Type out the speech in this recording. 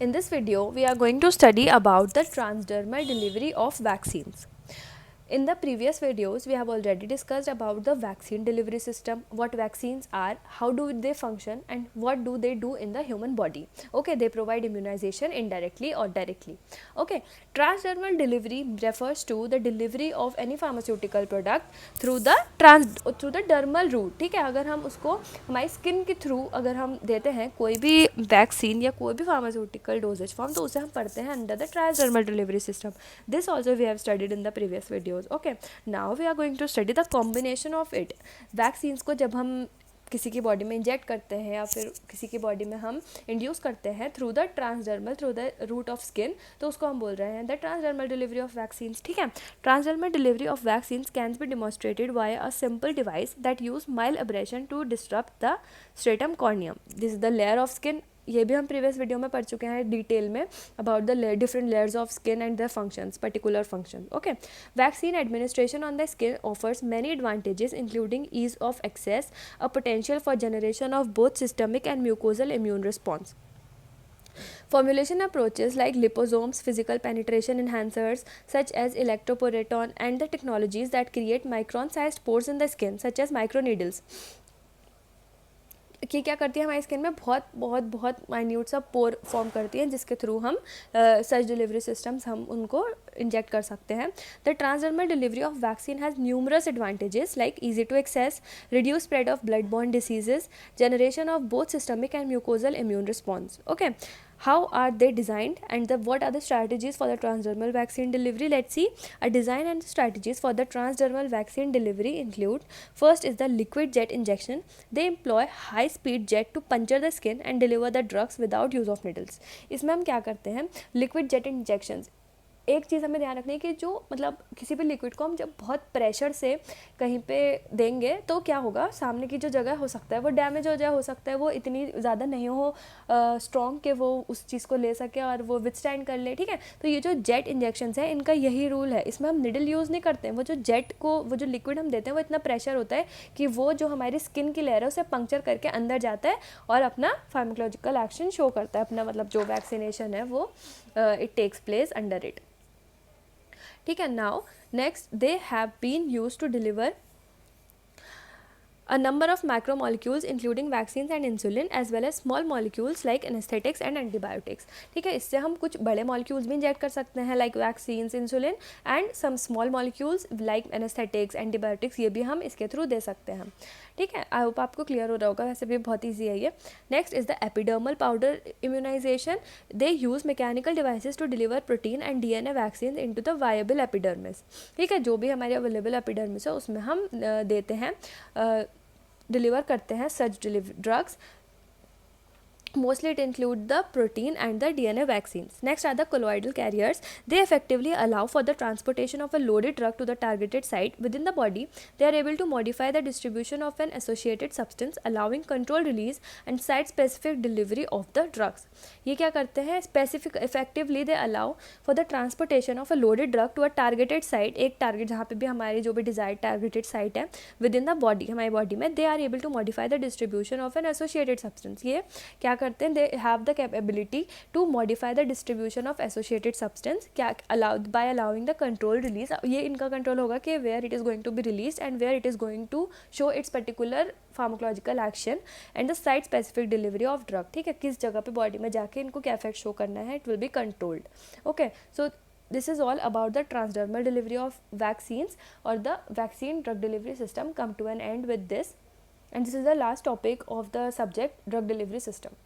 In this video, we are going to study about the transdermal delivery of vaccines. In the previous videos, we have already discussed about the vaccine delivery system, what vaccines are, how do they function, and what do they do in the human body. Okay, they provide immunization indirectly or directly. Okay, transdermal delivery refers to the delivery of any pharmaceutical product through the dermal route. ठीक है, अगर हम उसको हमारी skin के through अगर हम देते हैं कोई भी वैक्सीन या कोई भी फार्मास्यूटिकल डोजेज फॉर्म, तो उसे हम पढ़ते हैं under the transdermal delivery system. This also we have studied in the previous videos. Okay, now we are going to study the combination of it. Vaccines को जब हम किसी की बॉडी में इंजेक्ट करते हैं या फिर किसी की बॉडी में हम इंड्यूस करते हैं through the transdermal through the route of skin, तो उसको हम बोल रहे हैं the transdermal delivery of vaccines. ठीक है, transdermal delivery of vaccines can be demonstrated by a simple device that use mild abrasion to disturb the stratum corneum. This is the layer of skin. ये भी हम previous video में पढ़ चुके हैं detail में about the different layers of skin and the functions, particular function. Okay, vaccine administration on the skin offers many advantages including ease of access, a potential for generation of both systemic and mucosal immune response. Formulation approaches like liposomes, physical penetration enhancers such as electroporation, and the technologies that create micron-sized pores in the skin such as microneedles. कि क्या करती है हमारी skin में बहुत बहुत बहुत minute सा पोर फॉर्म करती है जिसके थ्रू हम सच डिलीवरी सिस्टम्स हम उनको इंजेक्ट कर सकते हैं. The transdermal delivery of vaccine has numerous advantages like easy to access, reduce spread of blood borne diseases, generation of both systemic and mucosal immune response. Okay, how are they designed and what are the strategies for the transdermal vaccine delivery? Let's see. A design and strategies for the transdermal vaccine delivery include: first is the liquid jet injection. They employ high speed jet to puncture the skin and deliver the drugs without use of needles. इसमें हम क्या करते हैं, liquid jet injections. एक चीज़ हमें ध्यान रखनी है कि जो मतलब किसी भी लिक्विड को हम जब बहुत प्रेशर से कहीं पे देंगे तो क्या होगा, सामने की जो जगह हो सकता है वो डैमेज हो जाए, हो सकता है वो इतनी ज़्यादा नहीं हो स्ट्रॉन्ग कि वो उस चीज़ को ले सके और वो विथस्टैंड कर ले. ठीक है, तो ये जो जेट इंजेक्शंस है इनका यही रूल है. इसमें हम निडल यूज़ नहीं करते हैं. वो जो जेट को वो जो लिक्विड हम देते हैं वो इतना प्रेशर होता है कि वो जो हमारी स्किन की लेयर है उसे पंक्चर करके अंदर जाता है और अपना फार्माकोलॉजिकल एक्शन शो करता है. अपना मतलब जो वैक्सीनेशन है वो it takes place under it. ठीक है, now next they have been use to deliver a number of macromolecules including vaccines and insulin as well as small molecules like anesthetics and antibiotics. ठीक है, इससे हम कुछ बड़े molecules भी inject कर सकते हैं like vaccines, insulin and some small molecules like anesthetics, antibiotics, ये भी हम इसके थ्रू दे सकते हैं. ठीक है, आई होप आपको क्लियर हो रहा होगा, वैसे भी बहुत ईजी है ये. Next is the epidermal powder immunization. They use mechanical devices to deliver protein and DNA vaccine into the viable epidermis. ठीक है, जो भी हमारे अवेलेबल एपिडर्मिस है उसमें हम देते हैं डिलीवर करते हैं सच drugs. Mostly it include the protein and the DNA vaccines. Next are the colloidal carriers. They effectively allow for the transportation of a loaded drug to the targeted site within the body. They are able to modify the distribution of an associated substance, allowing controlled release and site-specific delivery of the drugs. ये क्या करते हैं, specific effectively they allow for the transportation of a loaded drug to a targeted site. एक target जहाँ पे भी हमारी जो भी desired targeted site है within the body, हमारी बॉडी में, they are able to modify the distribution of an associated substance. ये क्या करते हैं, they have the capability to modify the distribution of associated substance. क्या allowed by allowing the control release. ये इनका control होगा कि where it is going to be release and where it is going to show its particular pharmacological action and the site specific delivery of drug. ठीक है, किस जगह पे body में जाके इनको क्या इफेक्ट शो करना है, it will be controlled. Okay, so this is all about the transdermal delivery of vaccines or the vaccine drug delivery system. Come to an end with this, and this is the last topic of the subject drug delivery system.